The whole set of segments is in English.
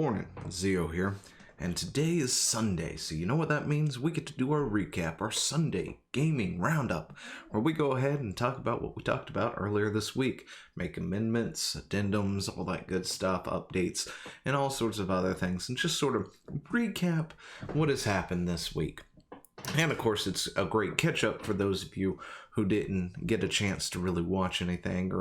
morning, Zio here, and today is Sunday, so you know what that means? We get to do our recap, our Sunday gaming roundup, where we go ahead and talk about what we talked about earlier this week, make amendments, addendums, all that good stuff, updates, and all sorts of other things, and just sort of recap what has happened this week. And of course, it's a great catch-up for those of you who didn't get a chance to really watch anything,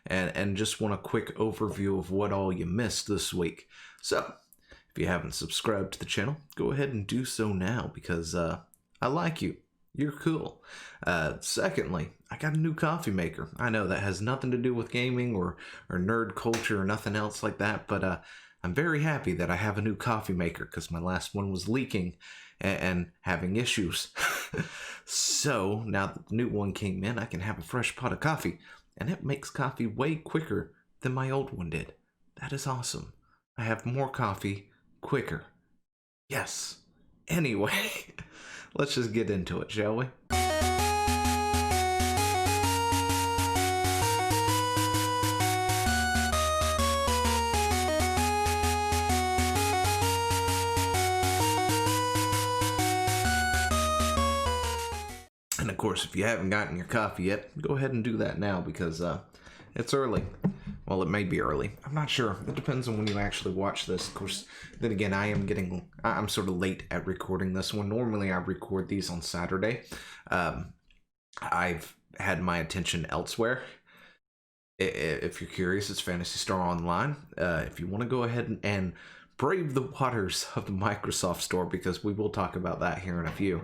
and just want a quick overview of what all you missed this week. So, if you haven't subscribed to the channel, go ahead and do so now, because I like you. You're cool. Secondly, I got a new coffee maker. I know that has nothing to do with gaming or nerd culture or nothing else like that, but I'm very happy that I have a new coffee maker, because my last one was leaking and having issues. So, now that the new one came in, I can have a fresh pot of coffee. And it makes coffee way quicker than my old one did. That is awesome. I have more coffee quicker. Yes. Anyway, let's just get into it, shall we? And of course, if you haven't gotten your coffee yet, go ahead and do that now, because it's early. Well, it may be early. I'm not sure. It depends on when you actually watch this. Of course, then again, I'm sort of late at recording this one. Normally, I record these on Saturday. I've had my attention elsewhere. If you're curious, it's Phantasy Star Online. If you want to go ahead and brave the waters of the Microsoft Store, because we will talk about that here in a few.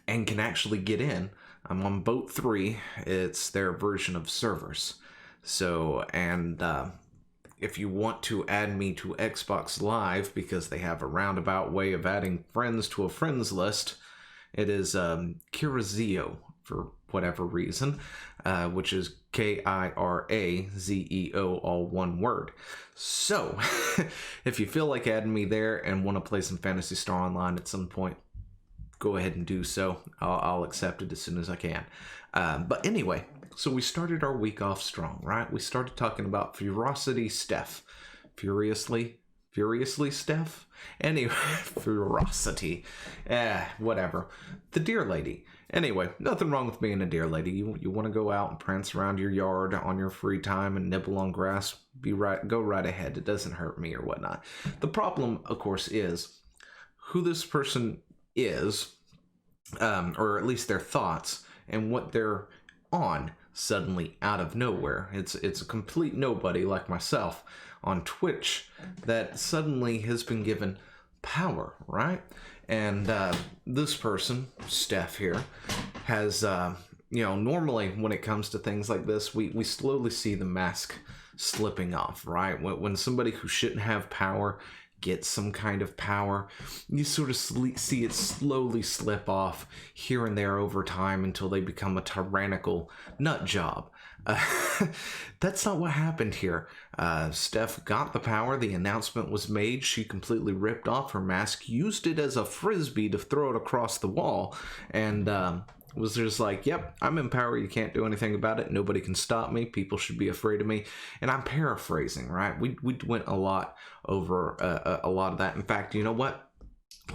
And can actually get in. I'm on Boat 3. It's their version of servers. So, and if you want to add me to Xbox Live, because they have a roundabout way of adding friends to a friends list, it is Kirazeo, for whatever reason, which is Kirazeo, all one word. So, if you feel like adding me there and want to play some Phantasy Star Online at some point, go ahead and do so. I'll accept it as soon as I can. But anyway, so we started our week off strong, right? We started talking about FerociouslySteph. FerociouslySteph? Anyway, Ferocity. Whatever. The deer lady. Anyway, nothing wrong with being a deer lady. You want to go out and prance around your yard on your free time and nibble on grass, go right ahead. It doesn't hurt me or whatnot. The problem, of course, is who this person is, or at least their thoughts and what they're on suddenly out of nowhere. It's a complete nobody like myself on Twitch that suddenly has been given power, right? And this person, Steph here, has normally when it comes to things like this, we slowly see the mask slipping off, right? When somebody who shouldn't have power get some kind of power, you sort of see it slowly slip off here and there over time until they become a tyrannical nut job. That's not what happened here. Steph got the power, the announcement was made, she completely ripped off her mask, used it as a frisbee to throw it across the wall, and was just like, yep, I'm in power, you can't do anything about it, nobody can stop me, people should be afraid of me. And I'm paraphrasing, right? We went a lot over a lot of that. In fact, you know what?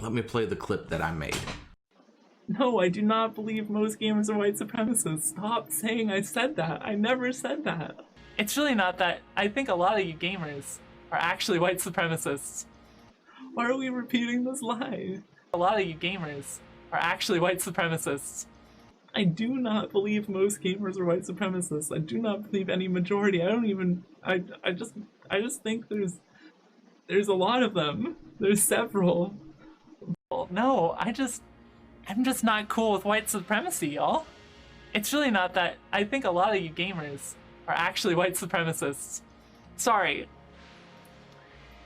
Let me play the clip that I made. No, I do not believe most gamers are white supremacists. Stop saying I said that. I never said that. It's really not that. I think a lot of you gamers are actually white supremacists. Why are we repeating this lie? A lot of you gamers are actually white supremacists. I do not believe most gamers are white supremacists. I do not believe any majority. I just think there's a lot of them. There's several. No, I'm just not cool with white supremacy, y'all. It's really not that. I think a lot of you gamers are actually white supremacists. Sorry.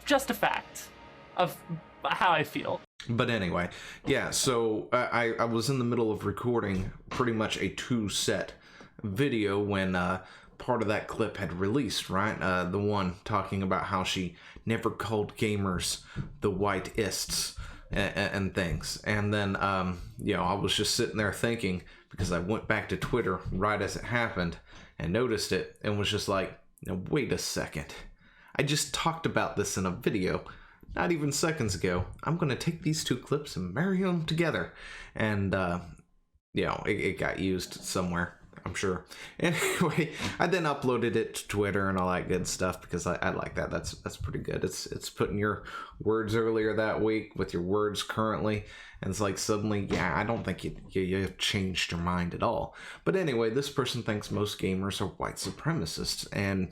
Just a fact of how I feel. But anyway, yeah, so I was in the middle of recording pretty much a 2-set video when part of that clip had released, right? The one talking about how she never called gamers the whiteists and things. And then, I was just sitting there thinking, because I went back to Twitter right as it happened and noticed it and was just like, now, wait a second. I just talked about this in a video not even seconds ago. I'm going to take these two clips and marry them together. And, it got used somewhere, I'm sure. Anyway, I then uploaded it to Twitter and all that good stuff because I like that. That's pretty good. It's putting your words earlier that week with your words currently. And it's like suddenly, I don't think you changed your mind at all. But anyway, this person thinks most gamers are white supremacists. And,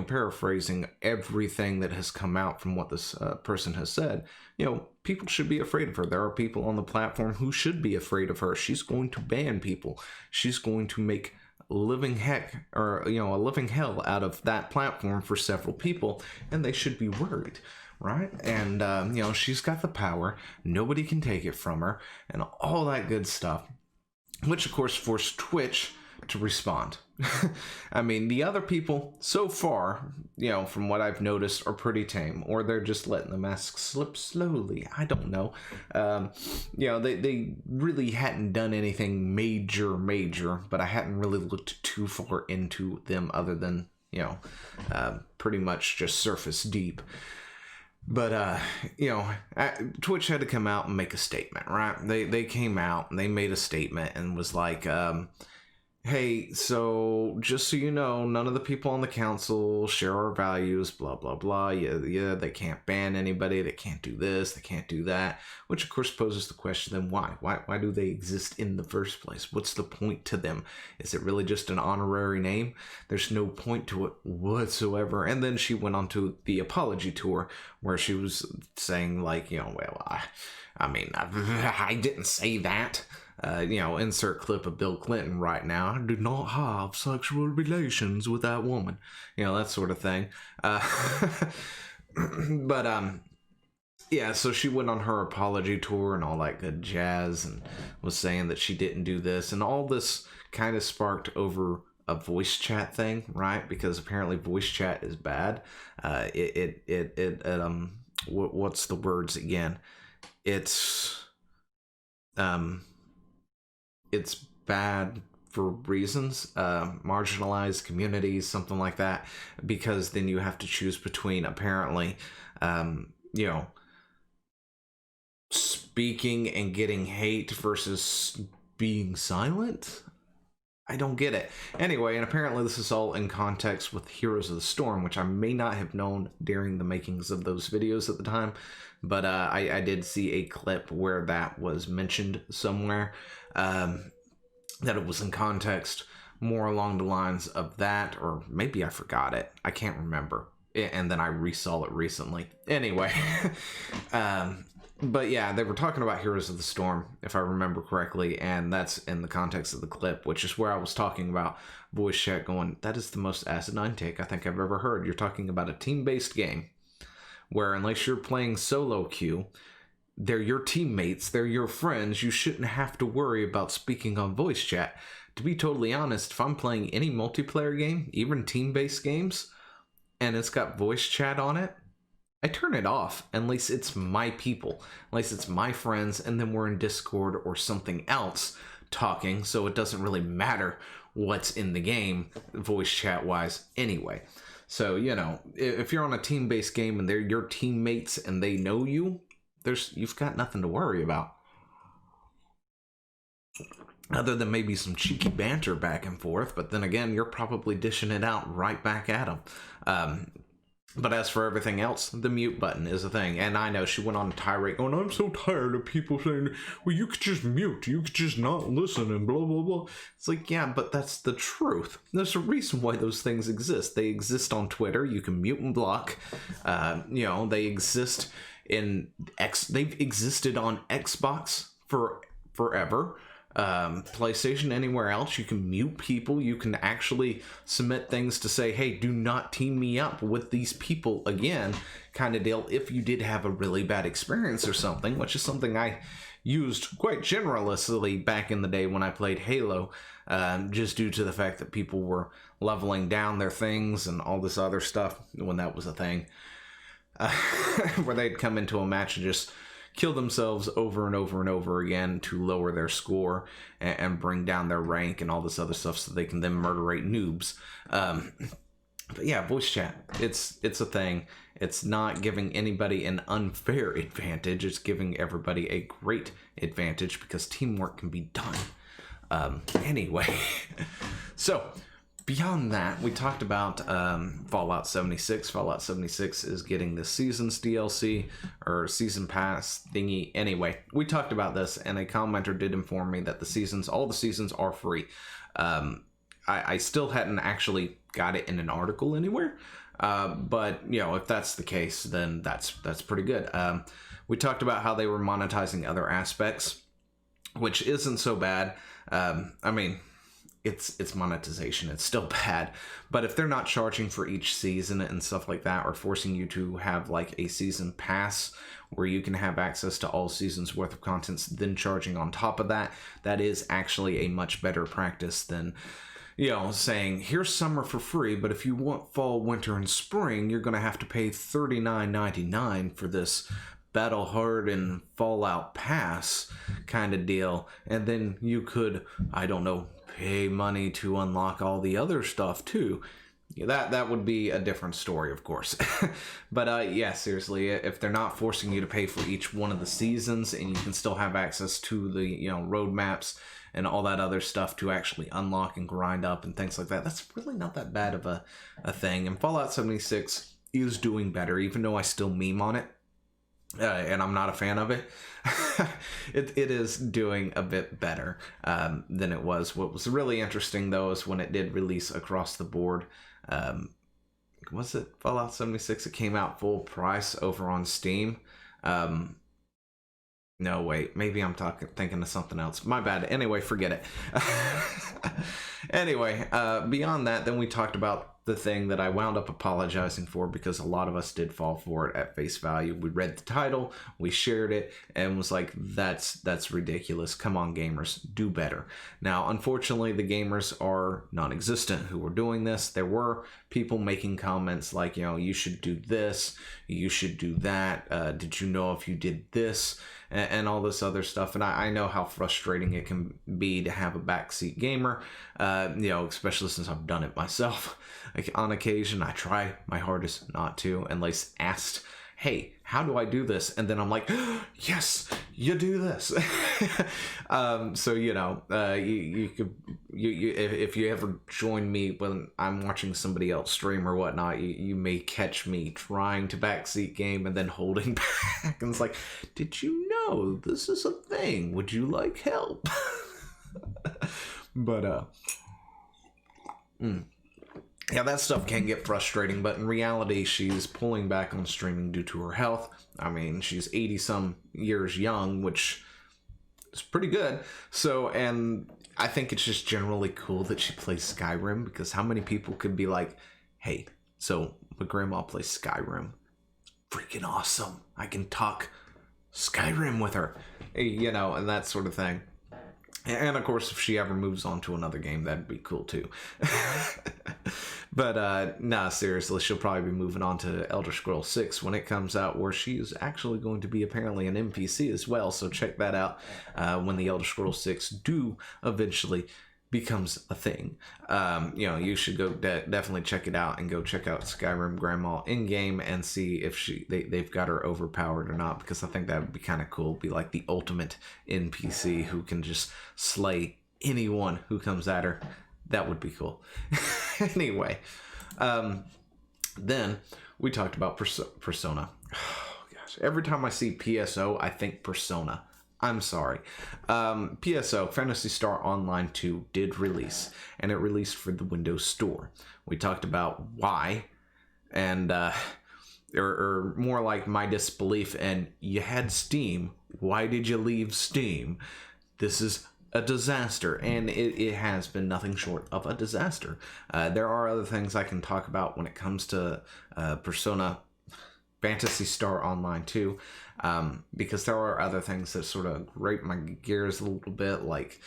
paraphrasing everything that has come out from what this person has said, people should be afraid of her. There are people on the platform who should be afraid of her. She's going to ban people. She's going to make a living hell out of that platform for several people. And they should be worried. Right? And, she's got the power. Nobody can take it from her. And all that good stuff. Which, of course, forced Twitch to respond. I mean, the other people, so far, from what I've noticed, are pretty tame. Or they're just letting the mask slip slowly. I don't know. They really hadn't done anything major. But I hadn't really looked too far into them other than, pretty much just surface deep. But, Twitch had to come out and make a statement, right? They came out and they made a statement and was like, hey, so just so you know, none of the people on the council share our values, blah, blah, blah. Yeah, they can't ban anybody. They can't do this. They can't do that. Which, of course, poses the question, then why? Why do they exist in the first place? What's the point to them? Is it really just an honorary name? There's no point to it whatsoever. And then she went on to the apology tour where she was saying, like, I didn't say that. Insert clip of Bill Clinton right now. I did not have sexual relations with that woman. That sort of thing. So she went on her apology tour and all that good jazz and was saying that she didn't do this. And all this kind of sparked over a voice chat thing, right? Because apparently voice chat is bad. What's the words again? It's bad for reasons, marginalized communities, something like that, because then you have to choose between apparently, speaking and getting hate versus being silent. I don't get it. Anyway, and apparently this is all in context with Heroes of the Storm, which I may not have known during the makings of those videos at the time, but I did see a clip where that was mentioned somewhere. That it was in context more along the lines of that, or maybe I forgot it. I can't remember. And then I resaw it recently. Anyway, but yeah, they were talking about Heroes of the Storm, if I remember correctly, and that's in the context of the clip, which is where I was talking about voice chat going, that is the most asinine take I think I've ever heard. You're talking about a team-based game where unless you're playing solo queue, they're your teammates, they're your friends, you shouldn't have to worry about speaking on voice chat. To be totally honest, if I'm playing any multiplayer game, even team-based games, and it's got voice chat on it, I turn it off unless it's my people, unless it's my friends, and then we're in Discord or something else talking, so it doesn't really matter what's in the game, voice chat-wise, anyway. So, if you're on a team-based game and they're your teammates and they know you, you've got nothing to worry about. Other than maybe some cheeky banter back and forth, but then again, you're probably dishing it out right back at them. But as for everything else, the mute button is a thing. And I know she went on a tirade going, I'm so tired of people saying, well, you could just mute, you could just not listen and blah, blah, blah. It's like, yeah, but that's the truth. There's a reason why those things exist. They exist on Twitter. You can mute and block. They exist they've existed on Xbox for forever. PlayStation, anywhere else, you can mute people. You can actually submit things to say, hey, do not team me up with these people again, kind of deal, if you did have a really bad experience or something, which is something I used quite generously back in the day when I played Halo, just due to the fact that people were leveling down their things and all this other stuff when that was a thing. Where they'd come into a match and just kill themselves over and over and over again to lower their score and bring down their rank and all this other stuff so they can then murderate noobs. But yeah, voice chat, it's a thing. It's not giving anybody an unfair advantage. It's giving everybody a great advantage because teamwork can be done. Anyway, so beyond that, we talked about Fallout 76. Fallout 76 is getting the Seasons DLC or Season Pass thingy. Anyway, we talked about this, and a commenter did inform me that all the seasons are free. I still hadn't actually got it in an article anywhere, but if that's the case, then that's pretty good. We talked about how they were monetizing other aspects, which isn't so bad. I mean, it's monetization. It's still bad, but if they're not charging for each season and stuff like that, or forcing you to have like a season pass where you can have access to all seasons worth of contents, then charging on top of that, that is actually a much better practice than saying here's summer for free, but if you want fall, winter, and spring, you're going to have to pay $39.99 for this Battle Hard and Fallout Pass kind of deal, and then you could, I don't know, pay money to unlock all the other stuff too. That would be a different story, of course. But yeah, seriously, if they're not forcing you to pay for each one of the seasons, and you can still have access to the roadmaps and all that other stuff to actually unlock and grind up and things like that, that's really not that bad of a thing. And Fallout 76 is doing better, even though I still meme on it. And I'm not a fan of it. It is doing a bit better than it was. What was really interesting, though, is when it did release across the board. Was it Fallout 76? It came out full price over on Steam. No, wait. Maybe I'm thinking of something else. My bad. Anyway, forget it. Anyway, beyond that, then we talked about the thing that I wound up apologizing for because a lot of us did fall for it at face value. We read the title, we shared it, and was like, that's ridiculous. Come on, gamers, do better. Now, unfortunately, the gamers are non-existent who were doing this. There were people making comments like, you should do this, you should do that. Did you know if you did this? And all this other stuff. And I know how frustrating it can be to have a backseat gamer, especially since I've done it myself. Like, on occasion, I try my hardest not to, unless asked, hey, how do I do this? And then I'm like, yes, you do this. So, you could, if you ever join me when I'm watching somebody else stream or whatnot, you may catch me trying to backseat game and then holding back. And it's like, did you know this is a thing? Would you like help? But, yeah, that stuff can get frustrating, but in reality, she's pulling back on streaming due to her health. I mean, she's 80-some years young, which is pretty good. So, and I think it's just generally cool that she plays Skyrim, because how many people could be like, hey, so my grandma plays Skyrim. Freaking awesome. I can talk Skyrim with her, and that sort of thing. And of course, if she ever moves on to another game, that'd be cool too. But nah, seriously, she'll probably be moving on to Elder Scrolls 6 when it comes out, where she is actually going to be apparently an NPC as well. So check that out when the Elder Scrolls 6 do eventually becomes a thing. You should go definitely check it out, and go check out Skyrim Grandma in game and see if they've got her overpowered or not, because I think that would be kind of cool. Be like the ultimate NPC who can just slay anyone who comes at her. That would be cool. Anyway, then we talked about Persona. Oh gosh, every time I see PSO, I think Persona. I'm sorry. PSO, Phantasy Star Online 2, did release, and it released for the Windows Store. We talked about why, and or more like my disbelief, and you had Steam. Why did you leave Steam? This is a disaster, and it has been nothing short of a disaster. There are other things I can talk about when it comes to Persona Phantasy Star Online 2, because there are other things that sort of grate my gears a little bit, like,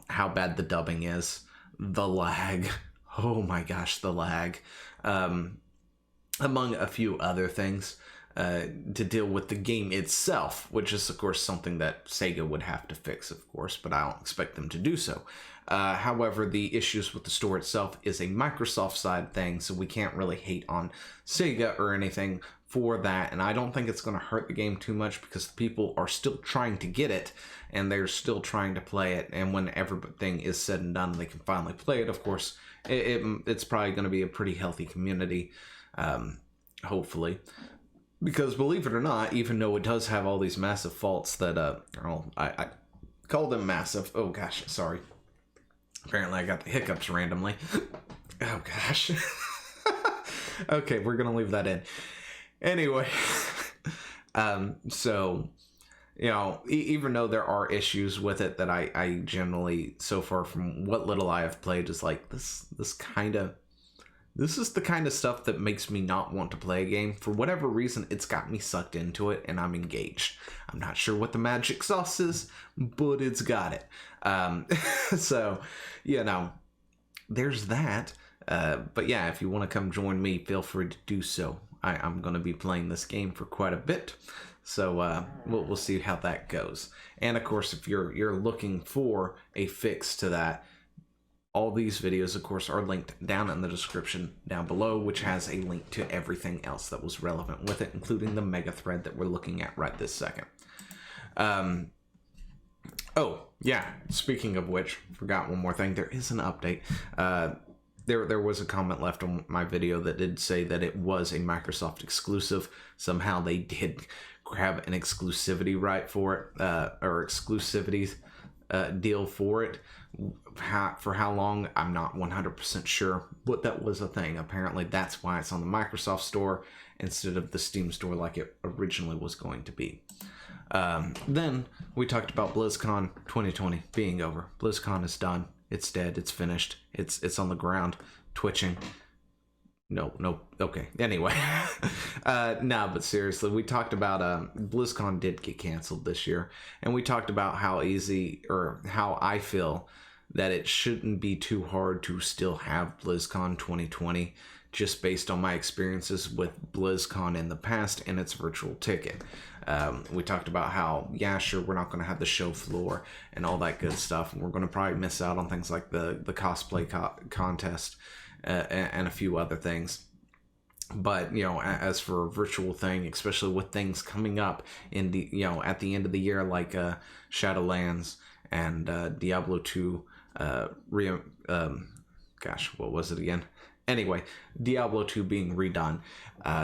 how bad the dubbing is, the lag, oh my gosh, the lag, among a few other things, to deal with the game itself, which is, of course, something that Sega would have to fix, of course, but I don't expect them to do so. However, the issues with the store itself is a Microsoft side thing, so we can't really hate on Sega or anything for that, and I don't think it's going to hurt the game too much because people are still trying to get it, and they're still trying to play it, and when everything is said and done, they can finally play it. Of course, it's probably going to be a pretty healthy community, hopefully. Because believe it or not, even though it does have all these massive faults that, I call them massive. Oh gosh, sorry. Apparently I got the hiccups randomly. Oh gosh. Okay, we're gonna leave that in. Anyway, so, you know, even though there are issues with it that I generally, so far from what little I have played, is like, this is the kind of stuff that makes me not want to play a game. For whatever reason, it's got me sucked into it, and I'm engaged. I'm not sure what the magic sauce is, but it's got it. So, you know, there's that. But yeah, if you want to come join me, feel free to do so. I'm going to be playing this game for quite a bit. So we'll see how that goes. And of course, if you're looking for a fix to that, all these videos, of course, are linked down in the description down below, which has a link to everything else that was relevant with it, including the mega thread that we're looking at right this second. Oh, yeah, speaking of which, forgot one more thing. There is an update. There was a comment left on my video that did say that it was a Microsoft exclusive. Somehow they did grab an exclusivity right for it, or exclusivity deal for it. For how long, I'm not 100% sure, but that was a thing. Apparently that's why it's on the Microsoft Store instead of the Steam Store like it originally was going to be. Then we talked about BlizzCon 2020 being over. BlizzCon is done. It's dead. It's finished. It's on the ground, twitching. No, okay. Anyway, no, but seriously, we talked about BlizzCon did get canceled this year, and we talked about how easy, or how I feel that it shouldn't be too hard to still have BlizzCon 2020, just based on my experiences with BlizzCon in the past and its virtual ticket. We talked about how, yeah, sure, we're not going to have the show floor and all that good stuff. We're going to probably miss out on things like the cosplay contest and a few other things. But, you know, as for a virtual thing, especially with things coming up in the, you know, at the end of the year, like Shadowlands and Diablo 2, gosh, what was it again? Anyway, Diablo 2 being redone,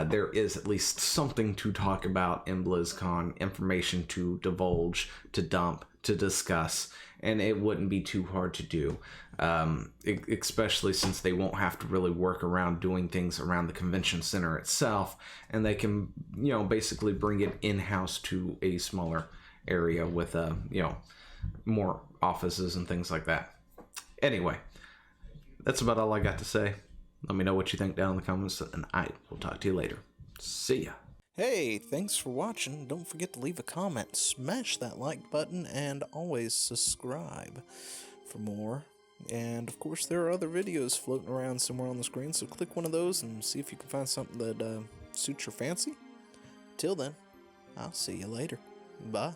there is at least something to talk about in BlizzCon, information to divulge, to dump, to discuss, and it wouldn't be too hard to do, especially since they won't have to really work around doing things around the convention center itself, and they can, you know, basically bring it in-house to a smaller area with, you know, more offices and things like that. Anyway, that's about all I got to say. Let me know what you think down in the comments, and I will talk to you later. See ya. Hey, thanks for watching. Don't forget to leave a comment, smash that like button, and always subscribe for more. And of course, there are other videos floating around somewhere on the screen, so click one of those and see if you can find something that suits your fancy. Till then, I'll see you later. Bye.